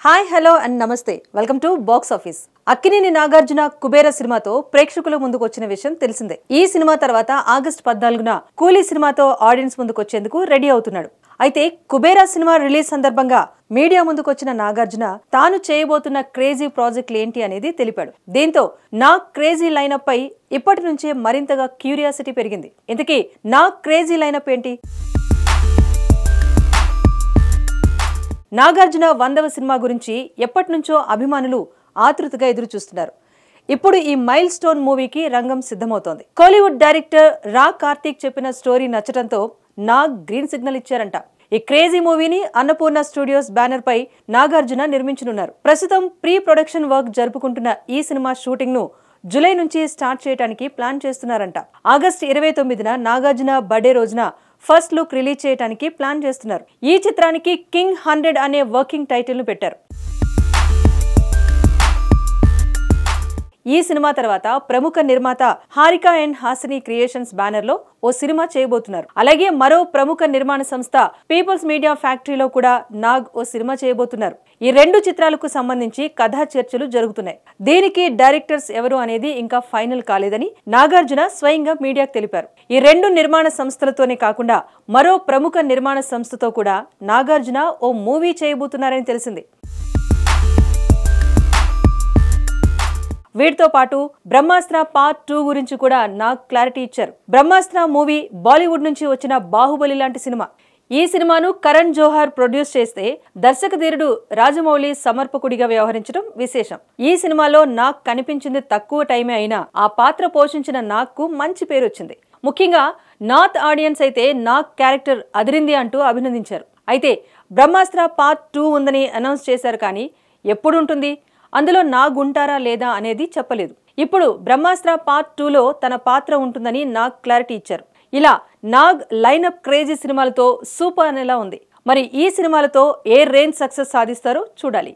Hi hello and నమస్తే welcome to box office. Akkineni Nagarjuna Kubera సినిమాతో ప్రేక్షకుల ముందుకు వచ్చిన విషయం తెలిసిందే. ఈ సినిమా తర్వాత ఆగస్టు 14న కూలీ సినిమాతో ఆడియన్స్ ముందుకు వచ్చేందుకు రెడీ అవుతున్నాడు. అయితే కుబేర సినిమా రిలీజ్ సందర్భంగా మీడియా ముందుకు వచ్చిన నాగార్జున తాను చేయబోతున్న క్రేజీ ప్రాజెక్టులు ఏంటి అనేది తెలిపాడు. దీంతో నా క్రేజీ లైనప్ పై ఇప్పటి నుంచే మరింతగా క్యూరియాసిటీ పెరిగింది. ఇంతకీ నా క్రేజీ లైనప్ ఏంటి? నాగార్జున 100వ సినిమా గురించి ఎప్పటి నుంచో అభిమానులు ఆతృతగా ఎదురు చూస్తున్నారు. ఇప్పుడు ఈ మైల్ స్టోన్ మూవీకి రంగం సిద్ధమవుతోంది. కోలీవుడ్ డైరెక్టర్ రా కార్తీక్ చెప్పిన స్టోరీ నచ్చడంతో నాగ్ గ్రీన్ సిగ్నల్ ఇచ్చారంట. ఈ క్రేజీ మూవీని అన్నపూర్ణ స్టూడియోస్ బ్యానర్ పై నాగార్జున నిర్మించనున్నారు. ప్రస్తుతం ప్రీ ప్రొడక్షన్ వర్క్ జరుపుకుంటున్న ఈ సినిమా షూటింగ్ ను జూలై నుంచి స్టార్ట్ చేయడానికి ప్లాన్ చేస్తున్నారంట. ఆగస్టు 29న నాగార్జున బర్త్డే రోజున ఫస్ట్ లుక్ రిలీజ్ చేయడానికి ప్లాన్ చేస్తున్నారు. ఈ చిత్రానికి కింగ్ 100 అనే వర్కింగ్ టైటిల్ ను పెట్టారు. ఈ సినిమా తర్వాత ప్రముఖ నిర్మాత Harika and Hasini creations banner లో ఓ సినిమా చేయబోతున్నారు. అలాగే మరో ప్రముఖ నిర్మాణ సంస్థ పీపుల్స్ మీడియా ఫ్యాక్టరీలో కూడా నాగ్ ఓ సినిమా చేయబోతున్నారు. ఈ రెండు చిత్రాలకు సంబంధించి కథా చర్చలు జరుగుతున్నాయి. దీనికి డైరెక్టర్స్ ఎవరు అనేది ఇంకా ఫైనల్ కాలేదని నాగార్జున స్వయంగా మీడియాకు తెలిపారు. ఈ రెండు నిర్మాణ సంస్థలతోనే కాకుండా మరో ప్రముఖ నిర్మాణ సంస్థతో కూడా నాగార్జున ఓ మూవీ చేయబోతున్నారని తెలిసింది. వీటితో పాటు బ్రహ్మాస్త్ర పార్ట్ 2 గురించి కూడా నాగ్ క్లారిటీ ఇచ్చారు. బ్రహ్మాస్త్ర మూవీ బాలీవుడ్ నుంచి వచ్చిన బాహుబలి లాంటి సినిమా. ఈ సినిమాను కరణ్ జోహార్ ప్రొడ్యూస్ చేస్తే దర్శకధీరుడు రాజమౌళి సమర్పకుడిగా వ్యవహరించడం విశేషం. ఈ సినిమాలో నాగ్ కనిపించింది తక్కువ టైమే అయినా ఆ పాత్ర పోషించిన నాగ్ కు మంచి పేరు వచ్చింది. ముఖ్యంగా నార్త్ ఆడియన్స్ అయితే నాగ్ క్యారెక్టర్ అదిరింది అంటూ అభినందించారు. అయితే బ్రహ్మాస్త్ర పార్ట్ 2 ఉందని అనౌన్స్ చేశారు, కానీ ఎప్పుడు ఉంటుంది, అందులో నాగ్ ఉంటారా లేదా అనేది చెప్పలేదు. ఇప్పుడు బ్రహ్మాస్త్ర పార్ట్ 2లో తన పాత్ర ఉంటుందని నాగ్ క్లారిటీ ఇచ్చారు. ఇలా నాగ్ లైనప్ క్రేజీ సినిమాలతో సూపర్ అనేలా ఉంది. మరి ఈ సినిమాలతో ఏ రేంజ్ సక్సెస్ సాధిస్తారో చూడాలి.